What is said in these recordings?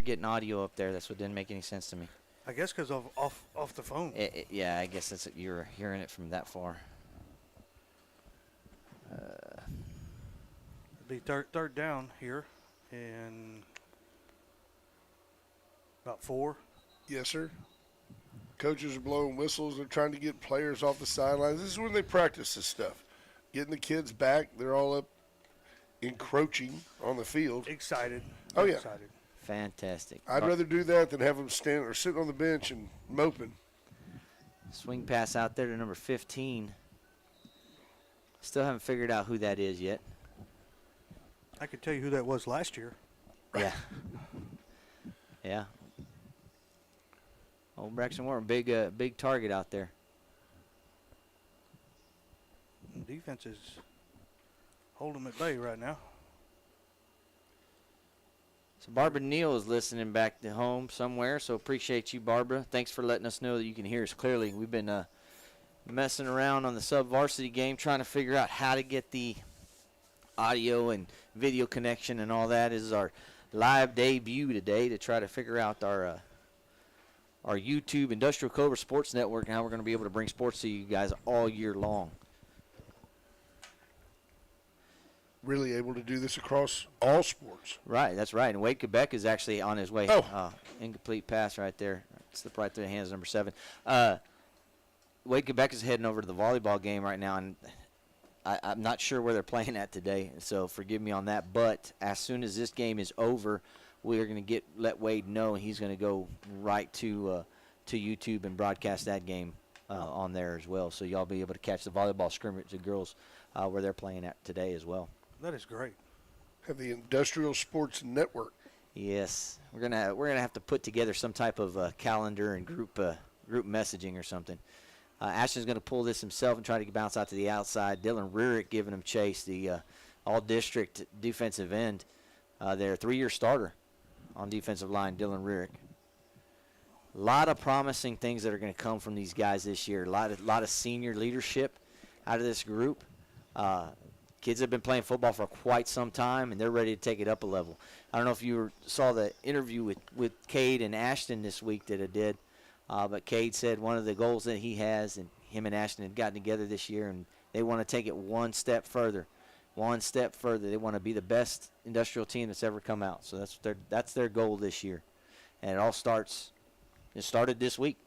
getting audio up there. That's what didn't make any sense to me. I guess because of off the phone. Yeah, I guess that's you're hearing it from that far. It'd be third down here, and about 4. Yes, sir. Coaches are blowing whistles. They're trying to get players off the sidelines. This is when they practice this stuff. Getting the kids back. They're all up encroaching on the field. Excited. Oh, yeah. Excited. Fantastic. I'd rather do that than have them stand or sitting on the bench and moping. Swing pass out there to number 15. Still haven't figured out who that is yet. I could tell you who that was last year. Yeah. Yeah. Old Braxton Warren, big target out there. The defense is holding them at bay right now. So Barbara Neal is listening back to home somewhere, so appreciate you, Barbara. Thanks for letting us know that you can hear us clearly. We've been messing around on the sub-varsity game, trying to figure out how to get the audio and video connection and all that. This is our live debut today to try to figure out our YouTube Industrial Cobra Sports Network and how we're going to be able to bring sports to you guys all year long. Really able to do this across all sports. Right, that's right. And Wade Quebec is actually on his way. Oh. Incomplete pass right there. Slipped right through the hands of number 7. Wade Quebec is heading over to the volleyball game right now, and I'm not sure where they're playing at today, so forgive me on that. But as soon as this game is over, we are going to let Wade know, and he's going to go right to YouTube and broadcast that game on there as well. So y'all be able to catch the volleyball scrimmage, the girls, where they're playing at today as well. That is great. Have the Industrial Sports Network. Yes, we're gonna have to put together some type of calendar and group messaging or something. Ashton's going to pull this himself and try to bounce out to the outside. Dylan Rearick giving him chase, the all-district defensive end. Their 3-year starter on defensive line, Dylan Rearick. A lot of promising things that are going to come from these guys this year. A lot of senior leadership out of this group. Kids have been playing football for quite some time, and they're ready to take it up a level. I don't know if you saw the interview with Cade and Ashton this week that I did, but Cade said one of the goals that he has, and him and Ashton had gotten together this year, and they want to take it one step further. One step further. They want to be the best industrial team that's ever come out. So that's their goal this year. And it started this week.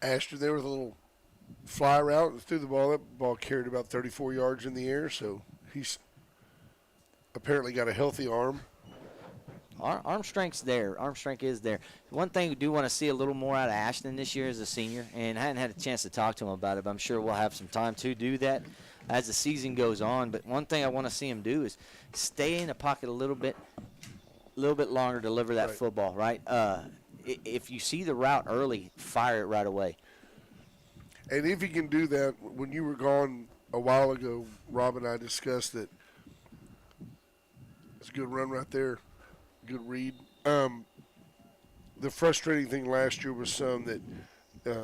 Ashton there with a little fly route and threw the ball. That ball carried about 34 yards in the air, so he's apparently got a healthy arm. Arm strength's there. Arm strength is there. One thing we do want to see a little more out of Ashton this year as a senior, and I hadn't had a chance to talk to him about it, but I'm sure we'll have some time to do that as the season goes on. But one thing I want to see him do is stay in the pocket a little bit longer, deliver that football, right? If you see the route early, fire it right away. And if he can do that, when you were gone a while ago, Rob and I discussed that. It's a good run right there. Good read. The frustrating thing last year was that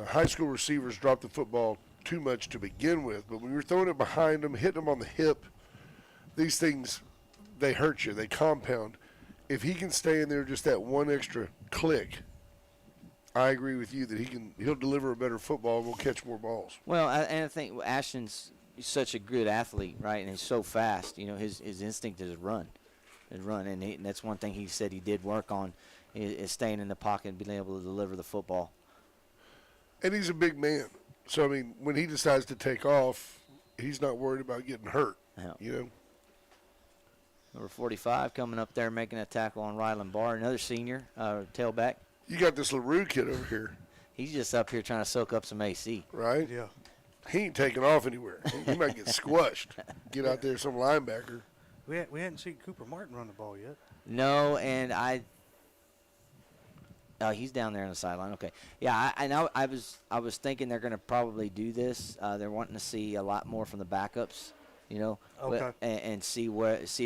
high school receivers dropped the football too much to begin with. But when you're throwing it behind them, hitting them on the hip, these things, they hurt you. They compound. If he can stay in there just that one extra click, I agree with you that he'll deliver a better football and we'll catch more balls. Well, and I think Ashton's such a good athlete, right? And he's so fast. You know, his instinct is run. And that's one thing he said he did work on is staying in the pocket and being able to deliver the football. And he's a big man. So, I mean, when he decides to take off, he's not worried about getting hurt, you know. Number 45 coming up there making a tackle on Ryland Barr, another senior tailback. You got this LaRue kid over here. He's just up here trying to soak up some AC. Right? Yeah. He ain't taking off anywhere. He might get squashed. Get out there, some linebacker. We hadn't seen Cooper Martin run the ball yet. No, and he's down there on the sideline. Okay, yeah, I know. I was thinking they're going to probably do this. They're wanting to see a lot more from the backups, you know, okay, and see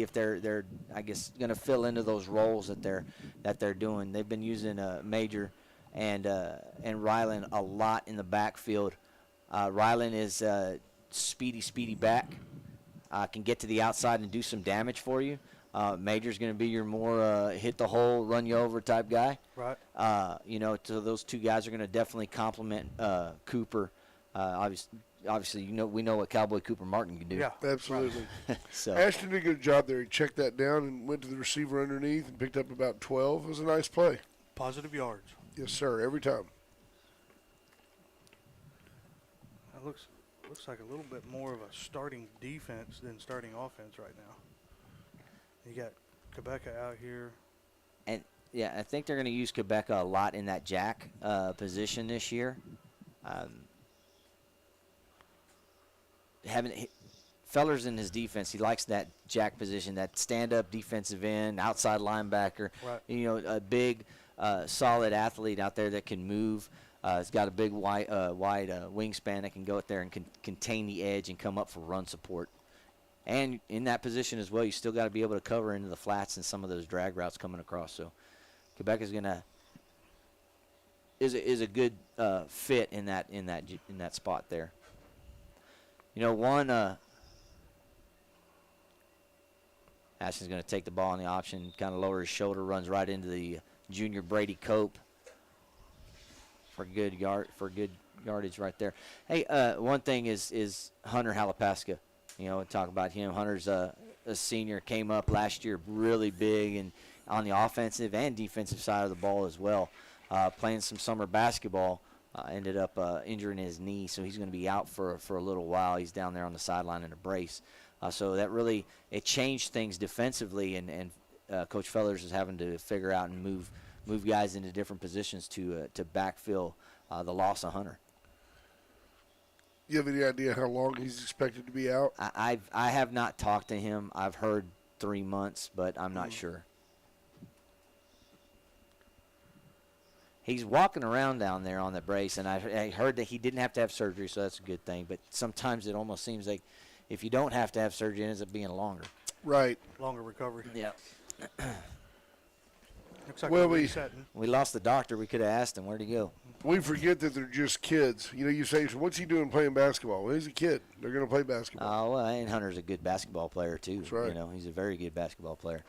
if they're I guess going to fill into those roles that they're doing. They've been using Major and Ryland a lot in the backfield. Ryland is speedy back. can get to the outside and do some damage for you. Major's going to be your more hit the hole, run you over type guy. Right. So those two guys are going to definitely complement Cooper. Obviously, we know what Cowboy Cooper Martin can do. Yeah. Absolutely. So Ashton did a good job there. He checked that down and went to the receiver underneath and picked up about 12. It was a nice play. Positive yards. Yes, sir, every time. That looks like a little bit more of a starting defense than starting offense right now. You got Quebeca out here. And yeah, I think they're going to use Quebeca a lot in that jack position this year. Feller's in his defense. He likes that jack position, that stand-up defensive end, outside linebacker. Right. A big, solid athlete out there that can move. He's got a big wide wingspan that can go out there and contain the edge and come up for run support. And in that position as well, you still got to be able to cover into the flats and some of those drag routes coming across. So Quebec is a good fit in that spot there. Ashton's going to take the ball on the option, kind of lower his shoulder, runs right into the junior Brady Cope for good yardage right there. Hey, one thing is Hunter Halapaska. Talk about him. Hunter's a senior, came up last year really big and on the offensive and defensive side of the ball as well. Playing some summer basketball, ended up injuring his knee, so he's going to be out for a little while. He's down there on the sideline in a brace. So that really it changed things defensively, and Coach Fellers is having to figure out and move guys into different positions to backfill the loss of Hunter. You have any idea how long he's expected to be out? I have not talked to him. I've heard 3 months, but I'm not sure. He's walking around down there on the brace, and I heard that he didn't have to have surgery, so that's a good thing. But sometimes it almost seems like if you don't have to have surgery, it ends up being longer. Right. Longer recovery. Yeah. Looks like Well, we're resetting. We lost the doctor. We could have asked him, where'd he go? We forget that they're just kids. You say, so what's he doing playing basketball? Well, he's a kid. They're going to play basketball. And Hunter's a good basketball player, too. That's right. He's a very good basketball player.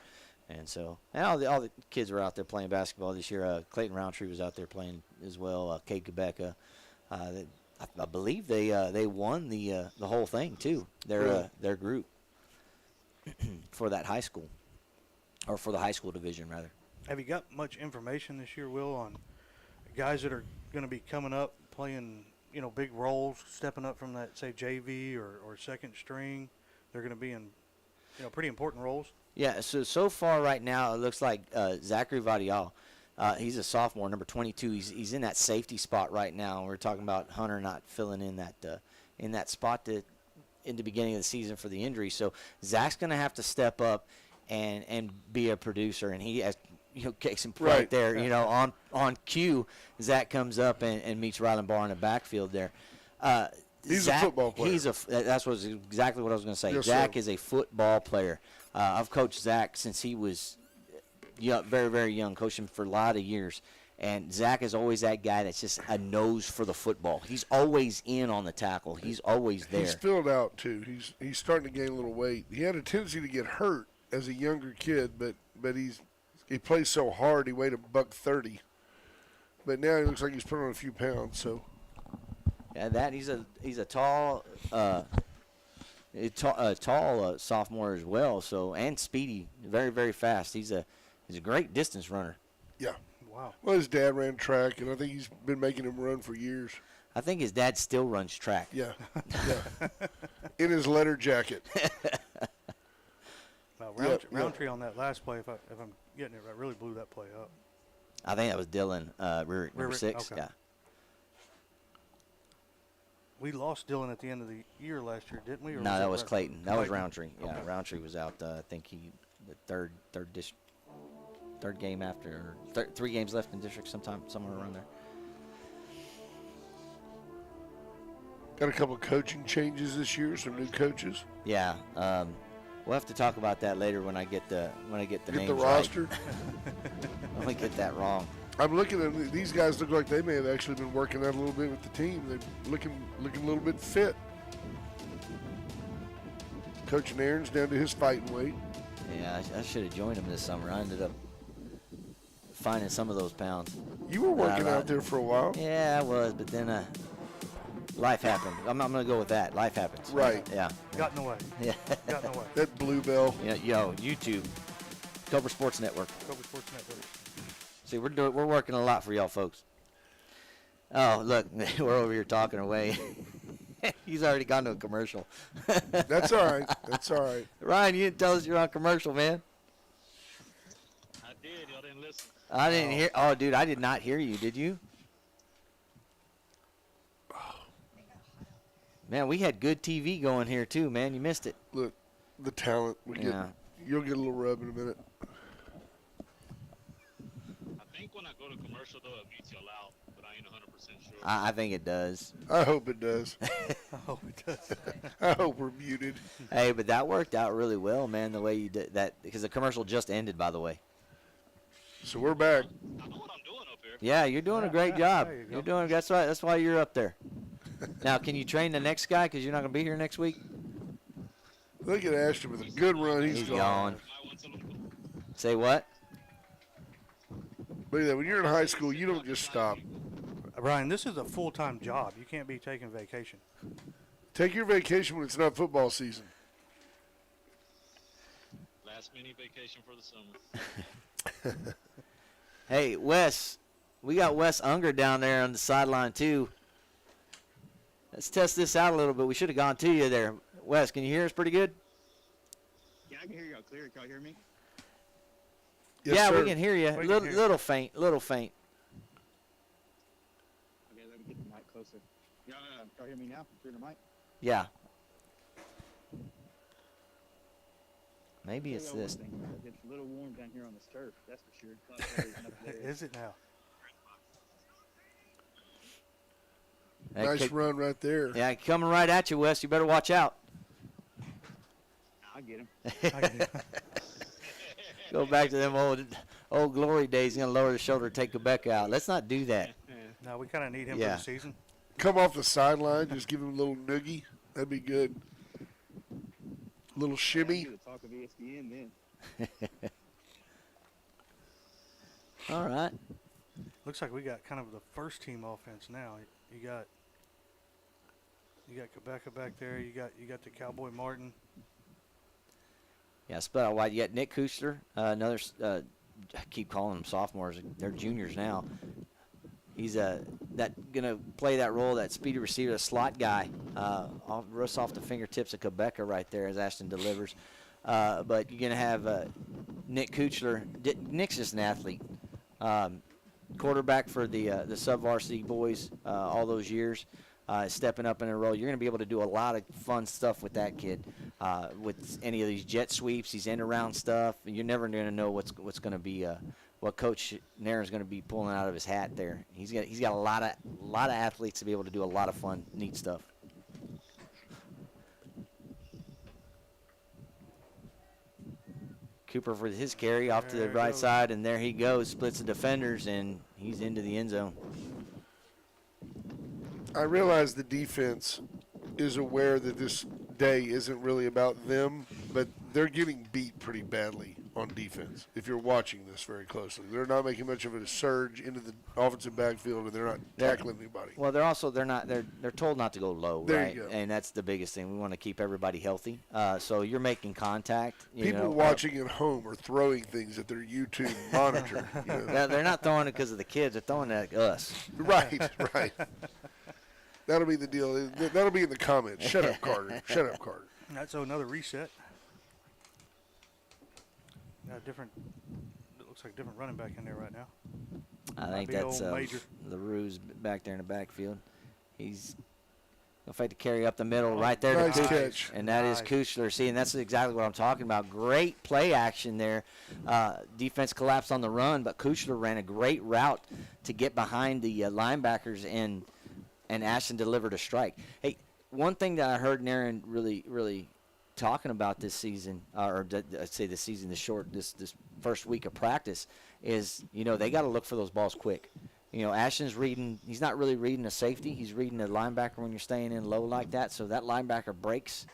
And so, and all the kids were out there playing basketball this year. Clayton Roundtree was out there playing as well. Cade Quebeca. I believe they won the whole thing, too, their group for that high school, or for the high school division, rather. Have you got much information this year, Will, on guys that are going to be coming up, playing, big roles, stepping up from that, say, JV or second string? They're going to be in, pretty important roles. Yeah, so far right now it looks like Zachary Vadial. He's a sophomore, number 22. He's in that safety spot right now. We're talking about Hunter not filling in that spot in the beginning of the season for the injury. So Zach's going to have to step up and be a producer, and he has case in point there. On cue, Zach comes up and meets Ryland Barr in the backfield there. He's Zach, a football player. That's exactly what I was going to say. Yes, Zach sir. is a football player. I've coached Zach since he was very, very young, coached him for a lot of years. And Zach is always that guy that's just a nose for the football. He's always in on the tackle. He's always there. He's filled out, too. He's starting to gain a little weight. He had a tendency to get hurt as a younger kid, but he plays so hard. He weighed $130. But now he looks like he's put on a few pounds, so. Yeah, he's a tall sophomore as well. So, and speedy, very, very fast. He's a great distance runner. Yeah. Wow. Well, his dad ran track, and I think he's been making him run for years. I think his dad still runs track. Yeah. In his leather jacket. Roundtree on that last play, if I'm getting it right, really blew that play up. I think that was Dylan Rurick, number 6. Okay. Yeah. We lost Dylan at the end of the year last year, didn't we? Or No, that was Roundtree? Clayton. That was Roundtree. Yeah, Okay. Roundtree was out. I think the third game after, 3 games left in district, somewhere around there. Got a couple of coaching changes this year, some new coaches. Yeah. We'll have to talk about that later when I get the names Get the right. roster. When we get that wrong. I'm looking at them. These guys look like they may have actually been working out a little bit with the team. They're looking a little bit fit. Coach Nairn's down to his fighting weight. Yeah, I should have joined him this summer. I ended up finding some of those pounds. You were working out there for a while. Yeah, I was, but then life happened. I'm going to go with that. Life happens. Right. Yeah. Got in the way. Yeah. Got in the way. That Bluebell. Yo, YouTube, Cobra Sports Network. Cobra Sports Network. See, we're working a lot for y'all folks. Oh, look, we're over here talking away. He's already gone to a commercial. That's all right. That's all right. Ryan, you didn't tell us you're on commercial, man. I did. Y'all didn't listen. I didn't hear. Oh, dude, I did not hear you. Did you? Man, we had good TV going here too, man. You missed it. Look, the talent. Yeah. You'll get a little rub in a minute. I think when I go to commercial, though, it mutes y'all out, but I ain't 100% sure. I think it does. I hope it does. I hope it does. I hope we're muted. Hey, but that worked out really well, man. The way you did that, because the commercial just ended, by the way. So we're back. I know what I'm doing up here. Yeah, you're doing a great job. there you go. You're doing. That's right. That's why you're up there. Now, can you train the next guy? Because you're not going to be here next week. Look at Ashton with a good run. He's He's gone. gone. I want some. Say what? Look at that. When you're in high school, you don't just stop. Ryan, this is a full-time job. You can't be taking vacation. Take your vacation when it's not football season. Last mini vacation for the summer. Hey, Wes, we got Wes Unger down there on the sideline too. Let's test this out a little bit. We should have gone to you there. Wes, can you hear us pretty good? Yeah, I can hear y'all clear. Can y'all hear me? Yes, yeah, sir. we can hear you. We can Little, hear you. little faint, little faint. Okay, let me get the mic closer. Y'all hear me now? Through the mic? Yeah. Maybe it's Tell y'all this. one thing, it's a little warm down here on this turf. That's for sure. It's not better than up there. Is it now? Hey, Nice run right there. Yeah, coming right at you, Wes. You better watch out. I'll get him. Go back to them old glory days. He's gonna lower the shoulder, take Quebec out. Let's not do that. No, we kind of need him Yeah. for the season. Come off the sideline, just give him a little noogie. That'd be good. Little shimmy. The talk of ESPN then. All right. Looks like we got kind of the first team offense now. You got Quebec back there. You got the Cowboy Martin. Yeah, split out wide. You got Nick Kuchler, another. I keep calling them sophomores. They're juniors now. He's gonna play that role, that speedy receiver, the slot guy, roast off the fingertips of Quebec right there as Ashton delivers. But you're gonna have Nick Kuchler. Nick's just an athlete. Quarterback for the sub-varsity boys all those years. Stepping up in a role, you're going to be able to do a lot of fun stuff with that kid. With any of these jet sweeps, these end-around stuff, you're never going to know what's going to be what Coach Nairn's going to be pulling out of his hat there. He's got a lot of athletes to be able to do a lot of fun, neat stuff. Cooper for his carry off to the There he right goes. side, and there he goes, splits the defenders, and he's into the end zone. I realize the defense is aware that this day isn't really about them, but they're getting beat pretty badly on defense. If you're watching this very closely, they're not making much of a surge into the offensive backfield, and they're not tackling anybody. Well, they're told not to go low, There right? you go. And that's the biggest thing. We want to keep everybody healthy. So you're making contact. People watching at home are throwing things at their YouTube monitor. You know. They're not throwing it because of the kids. They're throwing it at us. Right, right. That'll be the deal. That'll be in the comments. Shut up, Carter. Shut up, Carter. So another reset. Got a different. It looks like a different running back in there right now. I think be that's old Major. LaRue's back there in the backfield. He's gonna fight to carry up the middle right there Nice to Kuchler. catch. And that is Nice. Kuchler. See, and that's exactly what I'm talking about. Great play action there. Defense collapsed on the run, but Kuchler ran a great route to get behind the linebackers, and Ashton delivered a strike. Hey, one thing that I heard Nairn really talking about this season, I'd say this season, this first week of practice, is they got to look for those balls quick. Ashton's reading. He's not really reading a safety. He's reading a linebacker when you're staying in low like that. So that linebacker breaks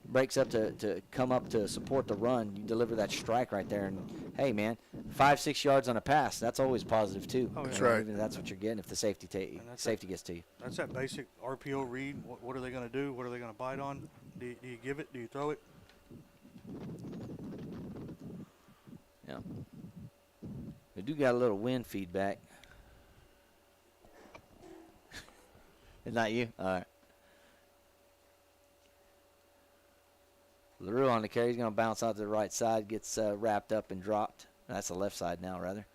breaks up to come up to support the run, you deliver that strike right there, and hey, man, 5-6 yards on a pass, that's always positive too. Oh, yeah. That's right. Even if that's what you're getting if the safety gets to you. That's that basic RPO read. What are they going to do? What are they going to bite on? Do you give it? Do you throw it? Yeah. We do got a little wind feedback. It's not you? All right. LaRue on the carry. He's going to bounce out to the right side, gets wrapped up and dropped. That's the left side now, rather.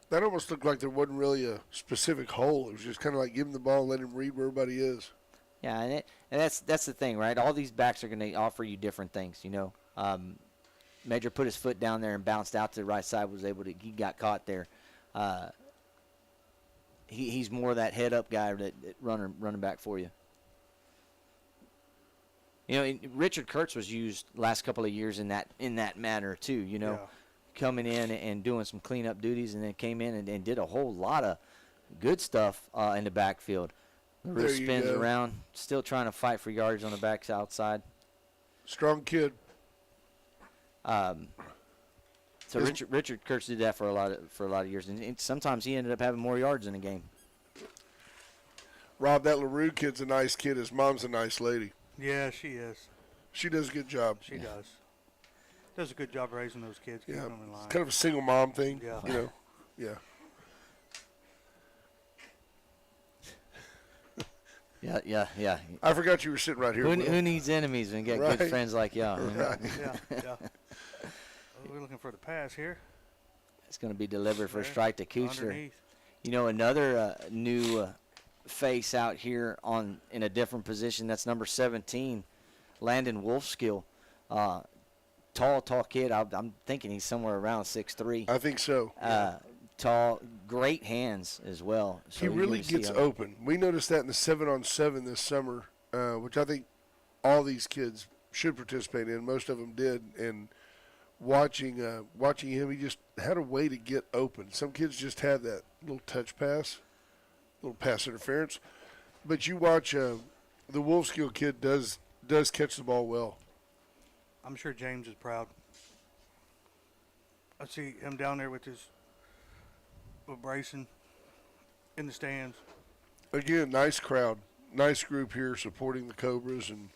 That almost looked like there wasn't really a specific hole. It was just kind of like give him the ball and let him read where everybody is. Yeah, and that's the thing, right? All these backs are going to offer you different things, you know. Major put his foot down there and bounced out to the right side, he got caught there. He's more that head-up guy that running back for you. You know, Richard Kurtz was used last couple of years in that manner too. You know, coming in and doing some cleanup duties, and then came in and did a whole lot of good stuff in the backfield. There you Spins go. around, still trying to fight for yards on the back outside. Strong kid. So Richard Kurtz did that for a lot of years, and sometimes he ended up having more yards in a game. Rob, that LaRue kid's a nice kid. His mom's a nice lady. Yeah, she is. She does a good job. She does. Does a good job raising those kids, keeping them in line. It's kind of a single mom thing. Yeah. You know. Yeah. Yeah. I forgot you were sitting right here. Who needs enemies when you get Right. good friends like y'all? Right. Yeah. We're looking for the pass here. It's going to be delivered for a strike to Kuchler. Underneath. You know, another new face out here in a different position. That's number 17, Landon Wolfskill. Tall kid. I'm thinking he's somewhere around 6'3". I think so. Tall, great hands as well. So He really gets open. We noticed that in the 7-on-7 this summer, which I think all these kids should participate in. Most of them did. And watching him, he just had a way to get open. Some kids just have that little touch pass, little pass interference. But you watch the Wolfskill kid does catch the ball well. I'm sure James is proud. I see him down there with Bryson in the stands. Again, nice crowd, nice group here supporting the Cobras, and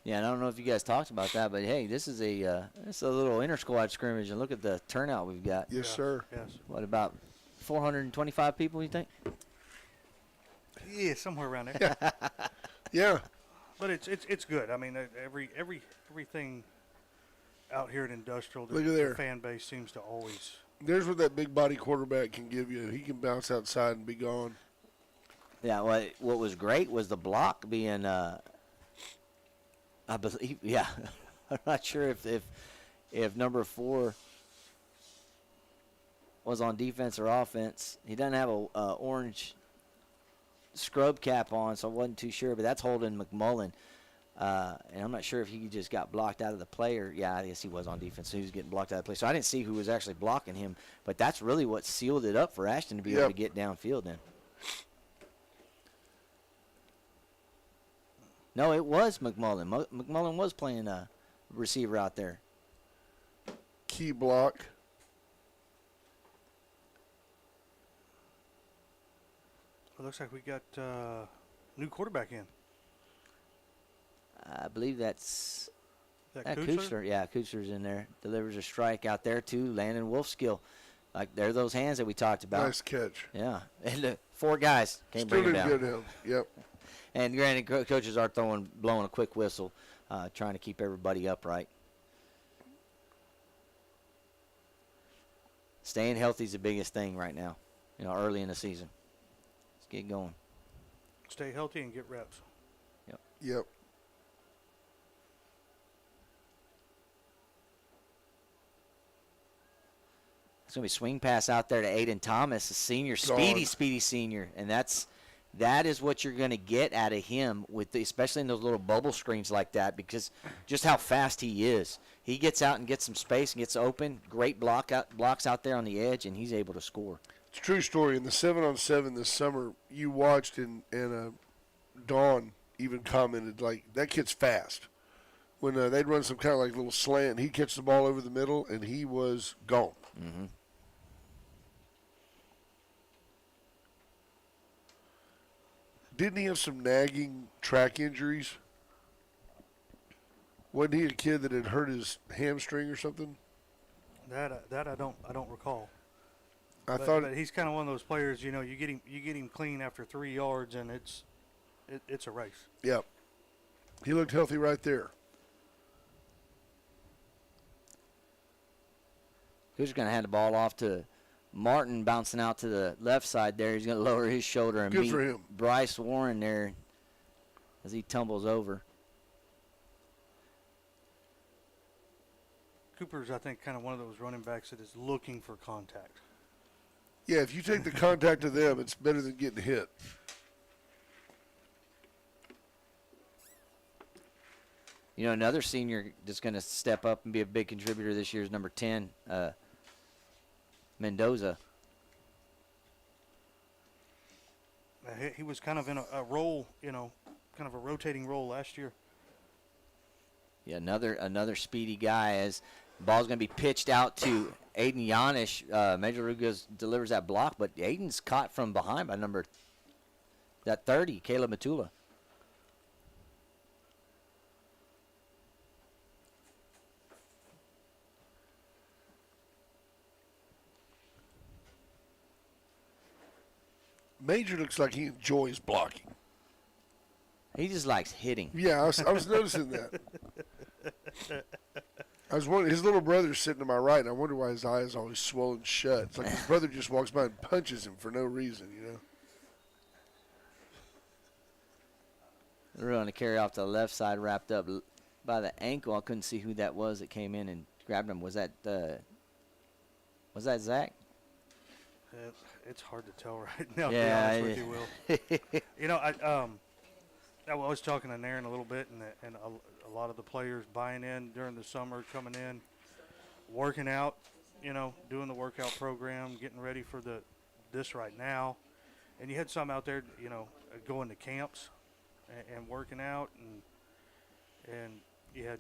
Yeah, and I don't know if you guys talked about that, but hey, this is a little inter-squad scrimmage, and look at the turnout we've got. yes, sir. Yes. What, about 425 people, you think? Yeah, somewhere around there. Yeah, But it's good. I mean, everything out here at Industrial, Look at there. the fan base seems to always. there's what that big body quarterback can give you. He can bounce outside and be gone. Yeah, what was great was the block being, I believe, yeah. I'm not sure if number 4 was on defense or offense. He doesn't have a orange scrub cap on, so I wasn't too sure, but that's Holden McMullen. And I'm not sure if he just got blocked out of the play or, yeah, I guess he was on defense, so he was getting blocked out of the play. So I didn't see who was actually blocking him, but that's really what sealed it up for Ashton to be able to get downfield then. No, it was McMullen. McMullen was playing receiver out there. Key block. It looks like we got new quarterback in. I believe that's Is that Kuchler? Kuchler. Yeah, Kuchler's in there. Delivers a strike out there too. Landon Wolfskill. Like, they're those hands that we talked about. Nice catch. Yeah. And 4 guys can't Still bring him didn't down. get him. Yep. And granted, coaches are blowing a quick whistle, trying to keep everybody upright. Staying healthy is the biggest thing right now, early in the season. Let's get going. Stay healthy and get reps. Yep. It's going to be swing pass out there to Aiden Thomas, a senior, speedy senior. And that is what you're going to get out of him, especially in those little bubble screens like that, because just how fast he is. He gets out and gets some space and gets open. Great blocks out there on the edge, and he's able to score. It's a true story. In the 7-on-7 this summer, you watched and Dawn, even commented, like, that kid's fast. When they'd run some kind of like little slant, he'd catch the ball over the middle, and he was gone. Mm-hmm. Didn't he have some nagging track injuries? Wasn't he a kid that had hurt his hamstring or something? That I don't recall. I But, thought but he's kind of one of those players. You know, you get him clean after 3 yards, and it's a race. Yep. He looked healthy right there. Who's going to hand the ball off to Martin, bouncing out to the left side there. He's going to lower his shoulder and Good meet for him. Bryce Warren there as he tumbles over. Cooper's, I think, kind of one of those running backs that is looking for contact. Yeah, if you take the contact of them, it's better than getting hit. You know, another senior that's going to step up and be a big contributor this year is number 10, Mendoza. He was kind of in a role, you know, kind of a rotating role last year. Yeah, another speedy guy. As ball's going to be pitched out to Aiden Yanish. Major Rodriguez delivers that block, but Aiden's caught from behind by number 30, Caleb Matula. Major looks like he enjoys blocking. He just likes hitting. Yeah, I was noticing that. I was wondering, his little brother's sitting to my right, and I wonder why his eye is always swollen shut. It's like his brother just walks by and punches him for no reason, you know. They're going to carry off to the left side, wrapped up by the ankle. I couldn't see who that was that came in and grabbed him. Was that Zach? It's hard to tell right now, Yeah, to be honest with you, Will. You know, I was talking to Aaron a little bit, and a lot of the players buying in during the summer, coming in, working out, you know, doing the workout program, getting ready for this right now. And you had some out there, you know, going to camps and working out, and you had,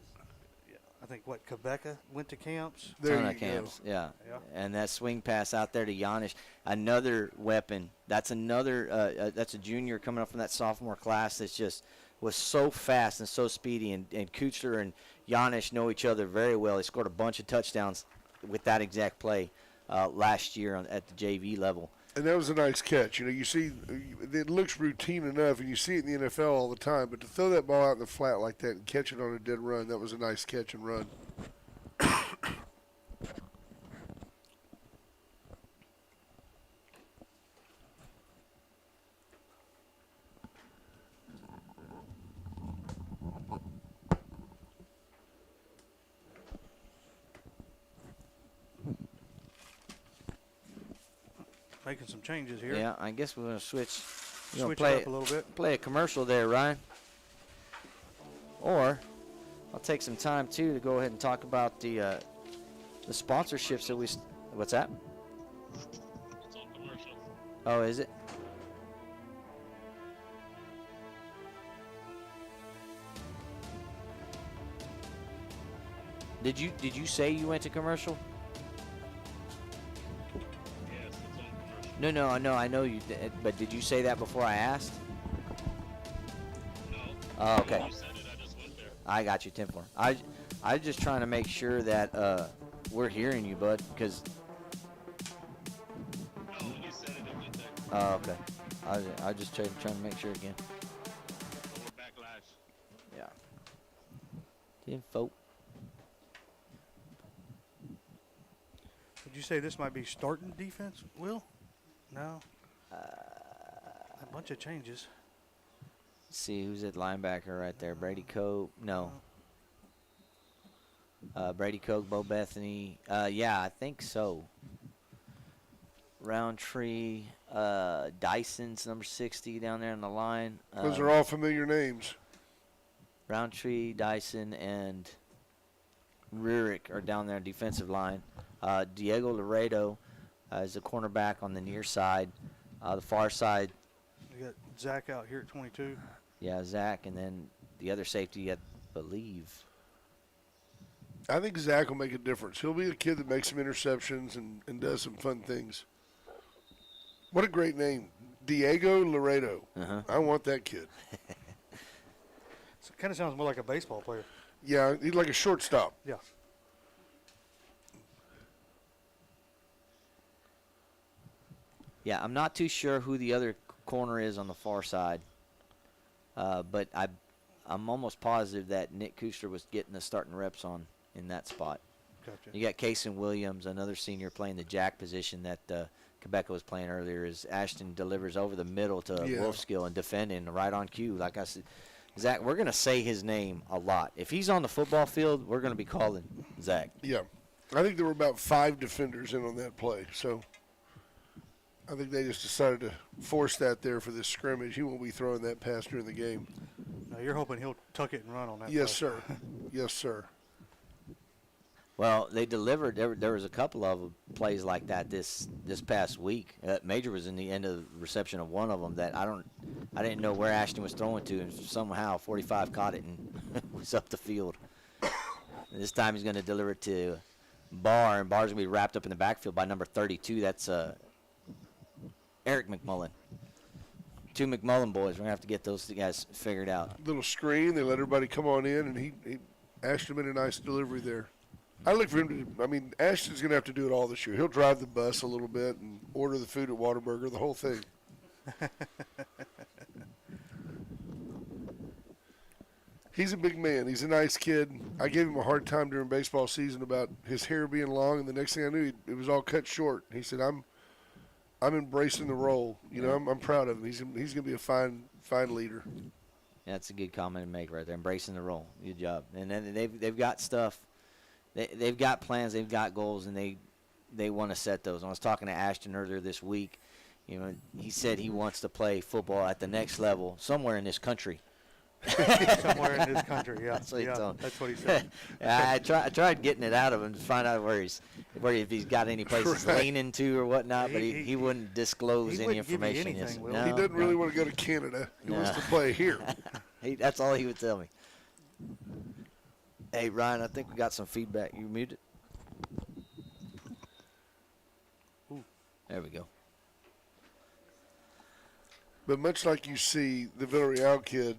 I think, Quebeca went to camps. There Ton you of camps, go. yeah. Yeah. And that swing pass out there to Yanish, another weapon. That's that's a junior coming up from that sophomore class that's just was so fast and so speedy. And Kuchler and Yanish know each other very well. They scored a bunch of touchdowns with that exact play last year at the JV level. And that was a nice catch. You know, you see, it looks routine enough, and you see it in the NFL all the time. But to throw that ball out in the flat like that and catch it on a dead run, that was a nice catch and run. Making some changes here. Yeah, I guess we're going to switch. You know, Switch play it up a little bit. Play a commercial there, Ryan. Or I'll take some time too to go ahead and talk about the sponsorships that we. What's that? It's on commercial. Oh, is it? Did you say you went to commercial? Yes, it's on commercial. No, I know you did, but did you say that before I asked? No. Oh, okay. You said it, I just went there. I got you, 10-4. I'm just trying to make sure that we're hearing you, bud, because. No, when you said it went there. Oh, okay. I just trying to make sure again. So we're back live. Yeah. 10-4. Would you say this might be starting defense, Will? No. A bunch of changes. Let's see who's at linebacker right there. Brady Cope. No. Brady Coke, Bo Bethany. Yeah, I think so. Roundtree, Dyson's number 60 down there on the line. Those are all familiar names. Roundtree, Dyson, and Rurick are down there on defensive line. Diego Laredo is a cornerback on the near side. The far side, We got Zach out here at 22. Yeah, Zach, and then the other safety, I believe. I think Zach will make a difference. He'll be a kid that makes some interceptions and does some fun things. What a great name. Diego Laredo. Uh-huh. I want that kid. So it kind of sounds more like a baseball player. Yeah, he's like a shortstop. Yeah. Yeah, I'm not too sure who the other corner is on the far side, but I'm almost positive that Nick Kuster was getting the starting reps on in that spot. Gotcha. You got Kason Williams, another senior playing the jack position that Quebec was playing earlier. As Ashton delivers over the middle to Yeah. Wolfskill and defending right on cue. Like I said, Zach, we're going to say his name a lot. If he's on the football field, we're going to be calling Zach. Yeah. I think there were about 5 defenders in on that play. So I think they just decided to force that there for this scrimmage. He won't be throwing that pass during the game. Now you're hoping he'll tuck it and run on that. Yes, play. sir. Yes, sir. Well, they delivered. There was a couple of plays like that this past week. Major was in the end of the reception of one of them that I didn't know where Ashton was throwing to, and somehow 45 caught it and was up the field. And this time he's going to deliver it to Barr, and Barr's going to be wrapped up in the backfield by number 32. That's Eric McMullen. 2 McMullen boys. We're going to have to get those guys figured out. Little screen. They let everybody come on in, and he Ashton made a nice delivery there. I look for him to. I mean, Ashton's going to have to do it all this year. He'll drive the bus a little bit and order the food at Whataburger, the whole thing. He's a big man. He's a nice kid. I gave him a hard time during baseball season about his hair being long, and the next thing I knew, it was all cut short. He said, "I'm embracing the role. You know, I'm proud of him. He's going to be a fine leader." That's a good comment to make right there. Embracing the role. Good job. And then they've got stuff. They've got plans, they've got goals, and they want to set those. I was talking to Ashton earlier this week. You know, he said he wants to play football at the next level somewhere in this country. Somewhere in this country, yeah. That's what he told me. That's what he said. I tried getting it out of him to find out if he's got any places Right. leaning to or whatnot, but He- he wouldn't disclose he any wouldn't give you information. anything, Will. No, He doesn't no. really want to go to Canada. He wants No. to play here. That's all he would tell me. Hey, Ryan, I think we got some feedback. You muted? Ooh. There we go. But much like you see the Villarreal kid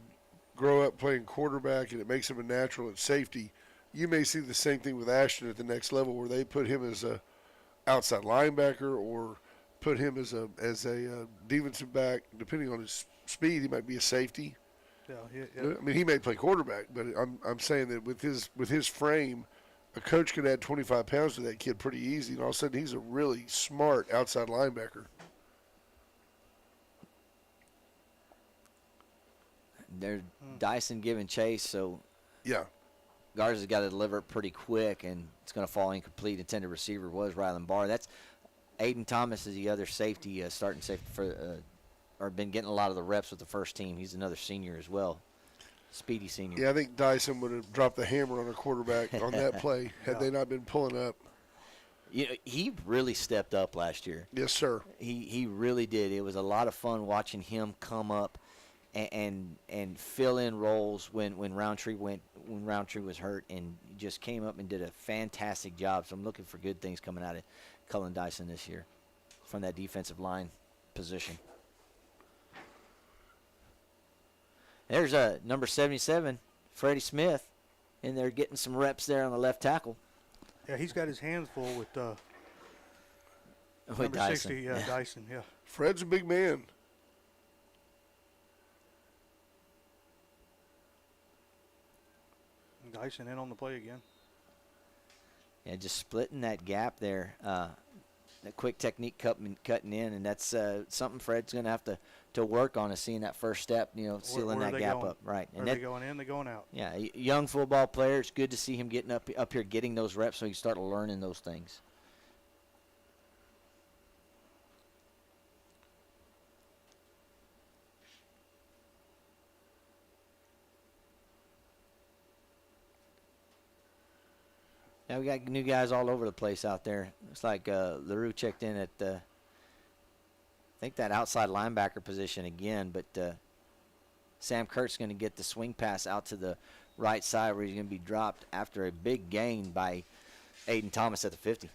grow up playing quarterback and it makes him a natural at safety, you may see the same thing with Ashton at the next level where they put him as a outside linebacker or put him as a defensive back. Depending on his speed, he might be a safety. Yeah. I mean, he may play quarterback, but I'm saying that with his frame, a coach could add 25 pounds to that kid pretty easy, and all of a sudden he's a really smart outside linebacker. They're Dyson giving chase, so Yeah. Garza's got to deliver it pretty quick, and it's going to fall incomplete. Intended receiver was Rylan Barr. That's Aiden Thomas is the other safety, starting safety for, or been getting a lot of the reps with the first team. He's another senior as well, speedy senior. Yeah, I think Dyson would have dropped the hammer on a quarterback on that play had they not been pulling up. You know, he really stepped up last year. Yes, sir. He really did. It was a lot of fun watching him come up and fill in roles when Roundtree was hurt, and just came up and did a fantastic job. So I'm looking for good things coming out of Cullen Dyson this year from that defensive line position. There's number 77, Freddie Smith, in there getting some reps there on the left tackle. Yeah, he's got his hands full with With number Dyson. 60, yeah, Dyson, yeah. Fred's a big man. Dyson in on the play again. Yeah, just splitting that gap there. That quick technique cutting in, and that's something Fred's going to have to work on, is seeing that first step, sealing where that they gap going? up. Right. Are And they that, going in? They going out? yeah, young football player, it's good to see him getting up here, getting those reps so he can start learning those things. Yeah, we got new guys all over the place out there. Looks like LaRue checked in at, I think, that outside linebacker position again, but Sam Kurt's going to get the swing pass out to the right side where he's going to be dropped after a big gain by Aiden Thomas at the 50.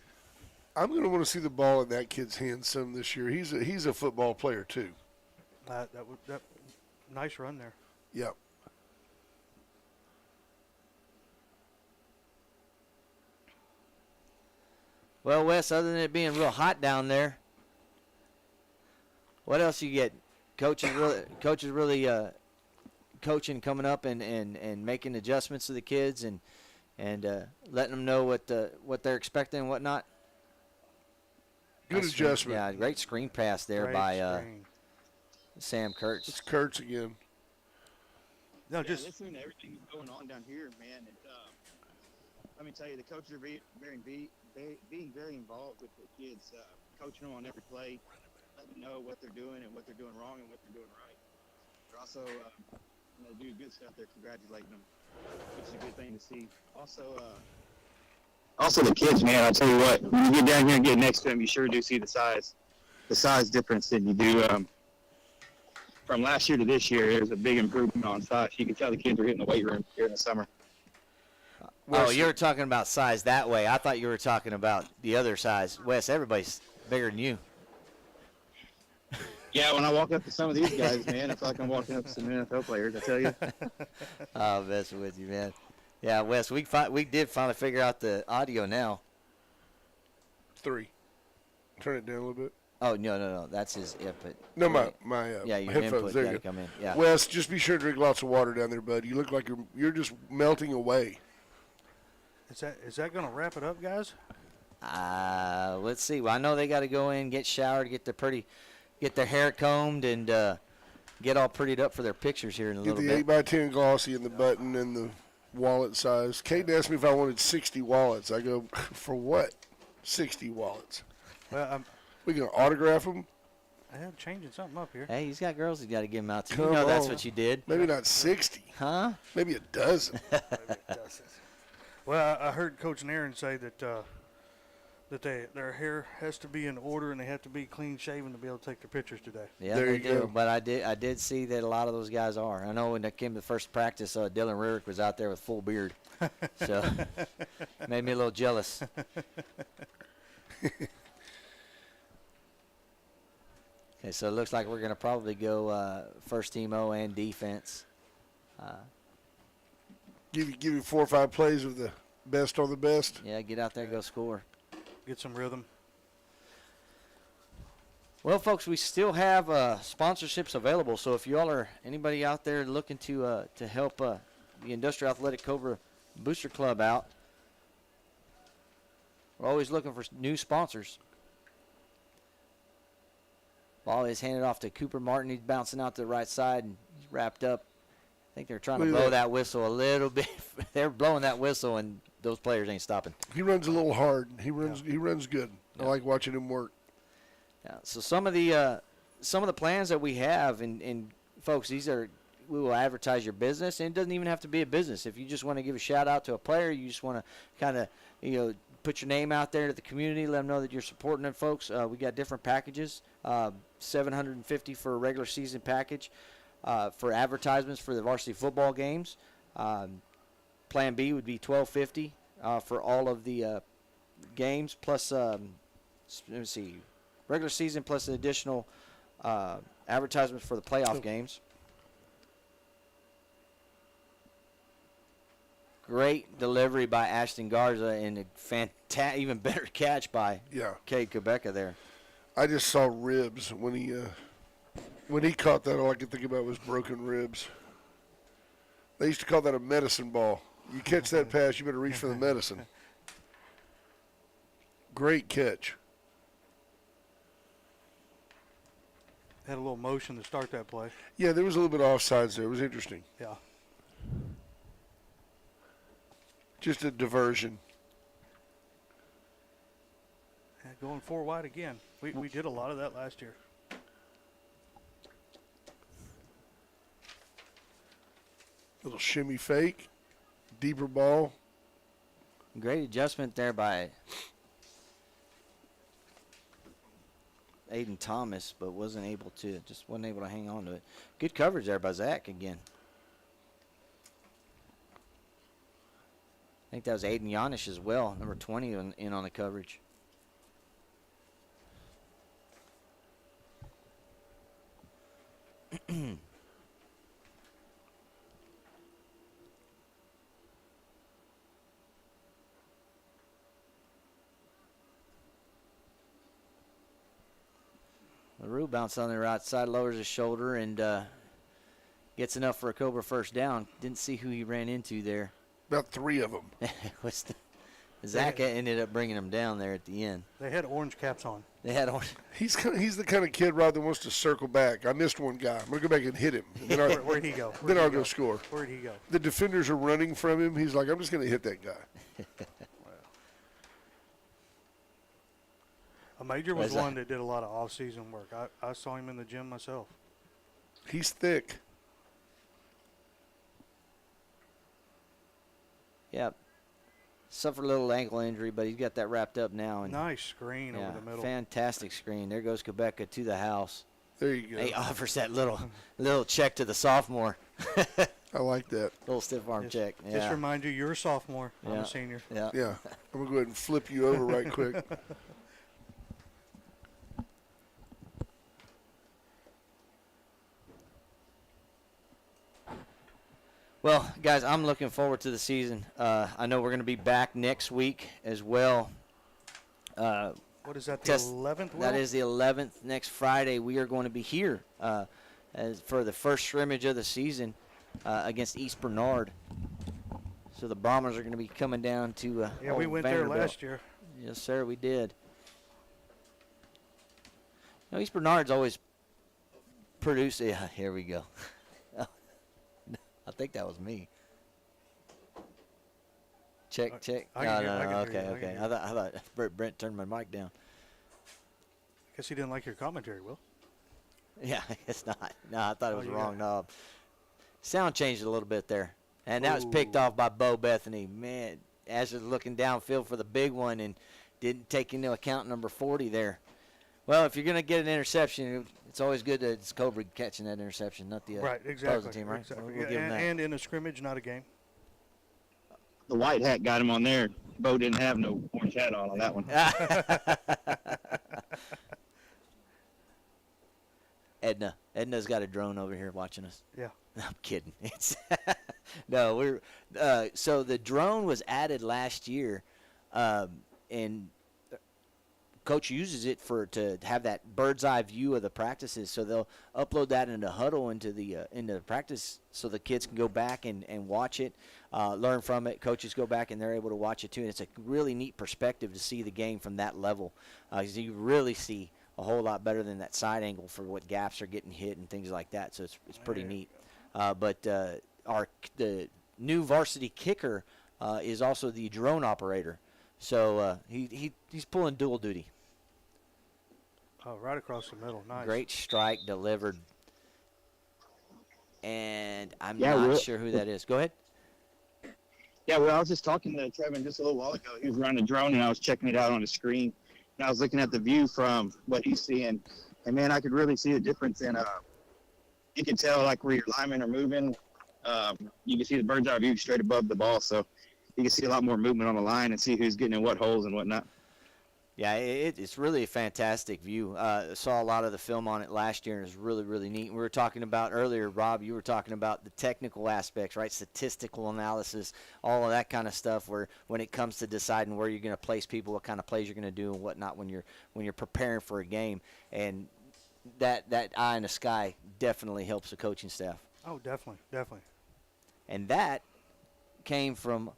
I'm going to want to see the ball in that kid's hands some this year. He's a football player too. That nice run there. Yep. Well, Wes, other than it being real hot down there, what else you get? Coaches really coaching, coming up and making adjustments to the kids and letting them know what they're expecting and whatnot. Good Nice adjustment. Yeah, great screen pass there Great by screen. Sam Kurtz. It's Kurtz again. No, Yeah, just listening to everything that's going on down here, man. Let me tell you, the coaches are being very involved with the kids, coaching them on every play, letting them know what they're doing and what they're doing wrong and what they're doing right. They're also when they do good stuff, they're congratulating them, which is a good thing to see. Also the kids, man. I'll tell you what, when you get down here and get next to them, you sure do see the size difference that you do. From last year to this year, there's a big improvement on size. You can tell the kids are hitting the weight room here in the summer. Oh, you were talking about size that way. I thought you were talking about the other size. Wes, everybody's bigger than you. Yeah, when I walk up to some of these guys, man, I feel like I'm walking up to some NFL players, I tell you. I'm messing with you, man. Yeah, Wes, we did finally figure out the audio now. 3. Turn it down a little bit. Oh, no. That's his input. No, my Yeah, your headphones. input There got you to go. come in. Yeah. Wes, just be sure to drink lots of water down there, bud. You look like you're just melting away. is that going to wrap it up, guys? Let's see. Well, I know they got to go in, get showered, get their hair combed, and get all prettied up for their pictures here in a Get little the bit. 8x10 glossy and the button and the wallet size. Kate asked me if I wanted 60 wallets. I go, for what? 60 wallets. Well, We can autograph them? I'm changing something up here. Hey, he's got girls he's got to give him out to. Come You know that's on. what you did. Maybe not 60. Huh? Maybe a dozen. Well, I heard Coach Nairn say that their hair has to be in order and they have to be clean shaven to be able to take their pictures today. Yeah, There they you do. go. But I did see that a lot of those guys are. I know when they came to the first practice, Dylan Rurick was out there with full beard. So made me a little jealous. Okay, so it looks like we're going to probably go first team O and defense. Give you 4 or 5 plays of the best on the best. Yeah, get out there, go score. Get some rhythm. Well, folks, we still have sponsorships available. So if y'all are anybody out there looking to help the Industrial Athletic Cobra Booster Club out, we're always looking for new sponsors. Ball is handed off to Cooper Martin. He's bouncing out to the right side and he's wrapped up. I think they're trying to Look at blow that. that whistle a little bit. They're blowing that whistle, and those players ain't stopping. He runs a little hard. He runs good. I like watching him work. Yeah, so some of the plans that we have, and folks, we will advertise your business, and it doesn't even have to be a business. If you just want to give a shout out to a player, you just want to kind of put your name out there to the community, let them know that you're supporting them, folks. We got different packages, $750 for a regular season package, for advertisements for the varsity football games. Plan B would be $1,250 for all of the games, plus let me see, regular season plus an additional advertisements for the playoff games. Great delivery by Ashton Garza and a even better catch by Cade Quebeca there. I just saw ribs when he caught that. All I could think about was broken ribs. They used to call that a medicine ball. You catch that pass, you better reach for the medicine. Great catch. Had a little motion to start that play. Yeah, there was a little bit of offsides there. It was interesting. Yeah. Just a diversion. Going 4 wide again. We did a lot of that last year. Little shimmy fake. Deeper ball. Great adjustment there by Aiden Thomas, but wasn't able to hang on to it. Good coverage there by Zach again. I think that was Aiden Yanish as well, number 20 in on the coverage. LaRue bounced on the right side, lowers his shoulder, and gets enough for a Cobra first down. Didn't see who he ran into there. About 3 of them. Zach ended up bringing him down there at the end. They had orange caps on. They had orange. He's the kind of kid, Rod, that wants to circle back. I missed one guy. I'm going to go back and hit him. And then Where'd he go? Then I'll go score. Where'd he go? The defenders are running from him. He's like, I'm just going to hit that guy. A Major was one that did a lot of off-season work. I saw him in the gym myself. He's thick. Yep. Suffered a little ankle injury, but he's got that wrapped up now. And Nice screen over the middle. Fantastic screen. There goes Quebeca to the house. There you go. He offers that little check to the sophomore. I like that. Little stiff arm check. Yeah. Just remind you, you're a sophomore. I'm Yeah. a senior. Yeah. Yeah. I'm going to go ahead and flip you over right quick. Well, guys, I'm looking forward to the season. I know we're going to be back next week as well. What is that, the 11th? That is the 11th. Next Friday, we are going to be here for the first scrimmage of the season against East Bernard. So the Bombers are going to be coming down to Yeah, we went there last year. Yes, sir, we did. You know, East Bernard's always produced. Yeah, here we go. I think that was me. Check. I can hear you, Okay. I can hear I thought Brent turned my mic down. Guess he didn't like your commentary, Will. Yeah, it's not. No, I thought it was you the wrong got knob. Sound changed a little bit there. And that was picked off by Bo Bethany. Man, Ash was looking downfield for the big one and didn't take into account number 40 there. Well, if you're going to get an interception, it's always good that it's Cobra catching that interception, not the Right, exactly. opposing team, right? Exactly. We'll give 'em that. And in a scrimmage, not a game. The white hat got him on there. Bo didn't have no orange hat on that one. Edna's got a drone over here watching us. Yeah. I'm kidding. It's no, we're so the drone was added last year, and Coach uses it to have that bird's eye view of the practices. So they'll upload that into Huddle into the practice, so the kids can go back and watch it, learn from it. Coaches go back and they're able to watch it too. And it's a really neat perspective to see the game from that level. You really see a whole lot better than that side angle for what gaps are getting hit and things like that. So it's pretty neat. But the new varsity kicker is also the drone operator. So he's pulling dual duty. Oh, right across the middle. Nice. Great strike delivered. And I'm Yeah, not Will. sure who that is. Go ahead. Yeah, well, I was just talking to Trevin just a little while ago. He was running a drone, and I was checking it out on the screen. And I was looking at the view from what he's seeing. And, man, I could really see the difference in you can tell, like, where your linemen are moving. You can see the bird's eye view straight above the ball. So you can see a lot more movement on the line and see who's getting in what holes and whatnot. Yeah, it's really a fantastic view. Saw a lot of the film on it last year, and it's really, really neat. We were talking about earlier, Rob, you were talking about the technical aspects, right? Statistical analysis, all of that kind of stuff, where when it comes to deciding where you're going to place people, what kind of plays you're going to do and whatnot when you're preparing for a game. And that eye in the sky definitely helps the coaching staff. Oh, definitely. And that came from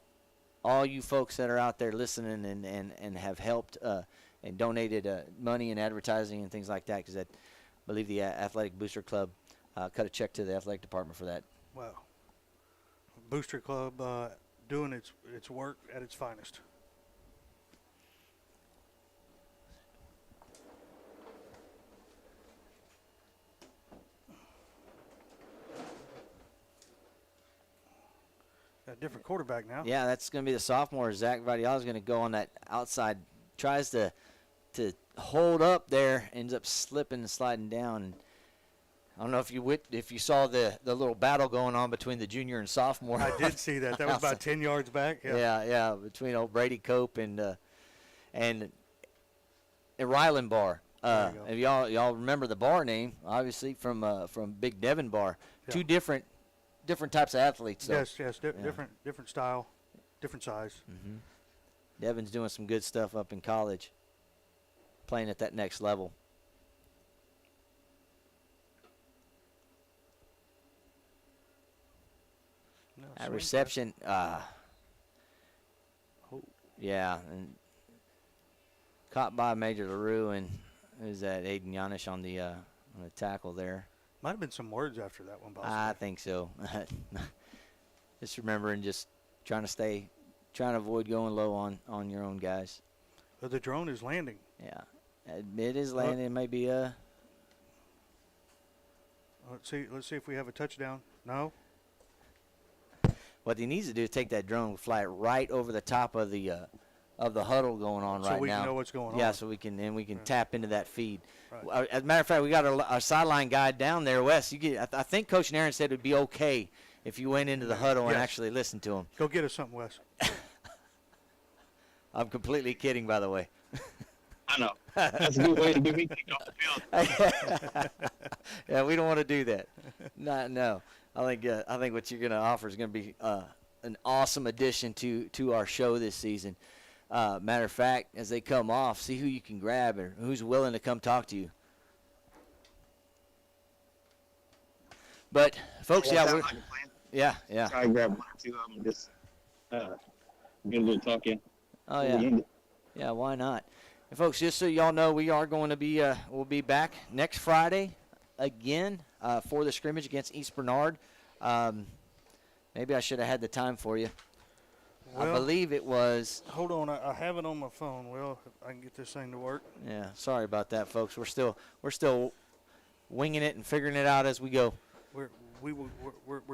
all you folks that are out there listening and have helped and donated money and advertising and things like that, because I believe the Athletic Booster Club cut a check to the athletic department for that. Wow. Booster Club doing its work at its finest. Got a different quarterback now. Yeah, that's going to be the sophomore. Zach Vadiala is going to go on that outside, tries to hold up there, ends up slipping and sliding down. And I don't know if you saw the little battle going on between the junior and sophomore. I did see that. That was about 10 yards back. Yeah, between old Brady Cope and Ryland Bar. If y'all remember the bar name, obviously from Big Devon Bar. Yeah. Two different types of athletes. So. Yes, different style, different size. Mm-hmm. Devon's doing some good stuff up in college, playing at that next level. No, At swing reception, Oh. yeah, and caught by Major LaRue, and who's that? Aiden Yanish on the tackle there. Might have been some words after that one, possibly. I think so. Just remembering, just trying to avoid going low on your own guys. But the drone is landing. Yeah, it is landing. Maybe Let's see if we have a touchdown. No. What he needs to do is take that drone, fly it right over the top of the huddle going on right now. So we can know what's going on. Yeah, so we can tap into that feed. Right. As a matter of fact, we got our sideline guy down there, Wes. I think Coach Nairn said it would be okay if you went into the huddle and actually listened to him. Go get us something, Wes. I'm completely kidding, by the way. I know. That's a good way to get me kicked off the field. Yeah, we don't want to do that. No. I think what you're going to offer is going to be an awesome addition to our show this season. Matter of fact, as they come off, see who you can grab or who's willing to come talk to you. But folks, Try and grab one or two of them. Just get a little talking. Oh yeah, why not? And folks, just so y'all know, we are going to be we'll be back next Friday again for the scrimmage against East Bernard. Maybe I should have had the time for you. Well, I believe it was. Hold on, I have it on my phone. Well, if I can get this thing to work. Yeah, sorry about that, folks. We're still winging it and figuring it out as we go. We're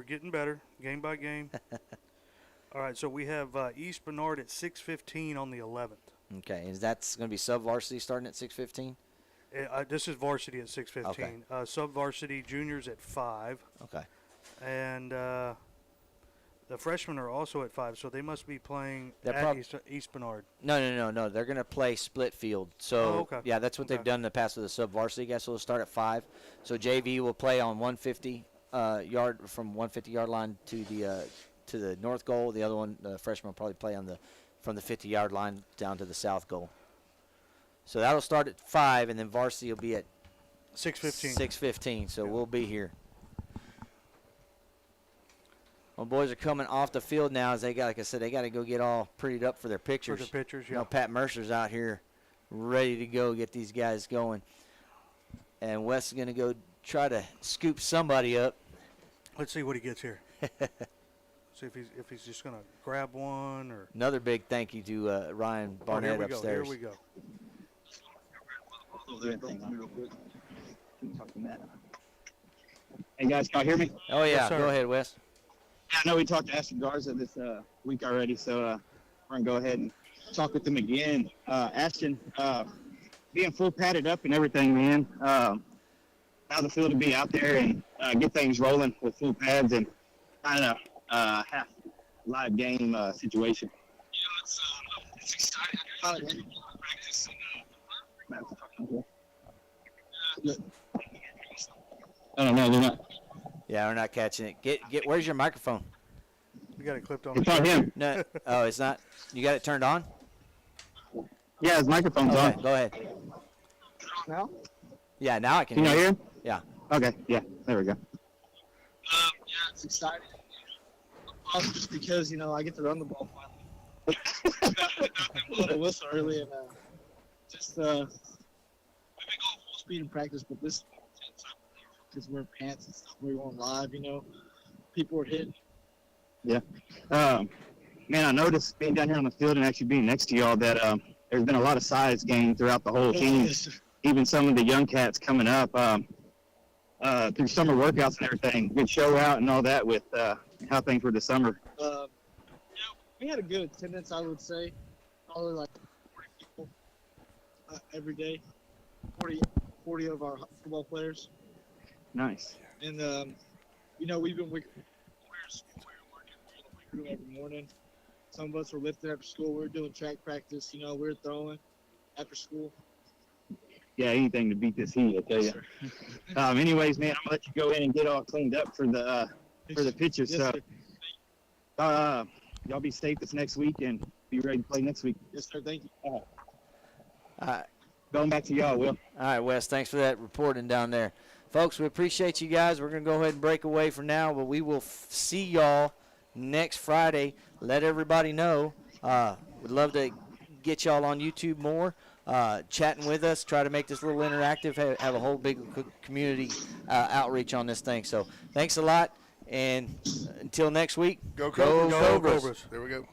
getting better, game by game. All right, so we have East Bernard at 6:15 on the 11th. Okay, is that's going to be sub-varsity starting at 6:15? This is varsity at 6:15. Okay. Sub-varsity juniors at 5. Okay. And the freshmen are also at 5, so they must be playing They're at East Bernard. No. They're going to play split field. So, okay. yeah, that's what they've done in the past with the sub-varsity guys. So they'll start at 5. So JV will play on 150 yard from 150-yard line to the north goal. The other one, the freshman will probably play from the 50-yard line down to the south goal. So that'll start at 5, and then varsity will be at 6:15. 6:15. So Yeah. we'll be here. Well, boys are coming off the field now. As they got, like I said, they got to go get all prettied up for their pictures. For the pictures, You know, yeah. Pat Mercer's out here, ready to go get these guys going. And Wes is going to go try to scoop somebody up. Let's see what he gets here. See if he's just going to grab one or. Another big thank you to Ryan Barnett upstairs. Here we go. Hey guys, can you hear me? Oh, yeah. Yes, sir. Go ahead, Wes. Yeah, I know we talked to Ashton Garza this week already, so we're going to go ahead and talk with him again. Ashton, being full padded up and everything, man, how the feel to be out there and get things rolling with full pads and kind of half live game situation. Yeah, it's exciting. I got practice I don't know, they're not. Yeah, we're not catching it. Get. Where's your microphone? We got it clipped on. It's on him. No. Oh, it's not. You got it turned on? Yeah, his microphone's Okay, on. go ahead. Now? Yeah, now I can Can you hear hear you. him? Yeah. Okay, yeah, there we go. Yeah, it's exciting. Also just because, I get to run the ball finally. Not them blowing the whistle early and just we've been going full speed in practice, but this because we're pants and stuff, we're going live, people were hitting. Man, I noticed being down here on the field and actually being next to y'all that there's been a lot of size gain throughout the whole team. Even some of the young cats coming up through summer workouts and everything. Good show out and all that with how things were this summer. We had a good attendance, I would say. Probably like 40 people every day. 40, 40 of our football players. Nice. And, you know, we're working every morning. Some of us were lifting after school. We were doing track practice. You know, we were throwing after school. Yeah, anything to beat this heat, I tell you. Anyways, man, I'm gonna let you go in and get all cleaned up for the pitches. Yes, So, sir. y'all be safe this next week and be ready to play next week. Yes, sir. Thank you. All right. Going back to y'all, Will. All right, Wes, thanks for that reporting down there. Folks, we appreciate you guys. We're going to go ahead and break away for now, but we will see y'all next Friday. Let everybody know. We'd love to get y'all on YouTube more, chatting with us, try to make this a little interactive, have a whole big community outreach on this thing. So thanks a lot, and until next week, Go Cobras. Cobras. There we go.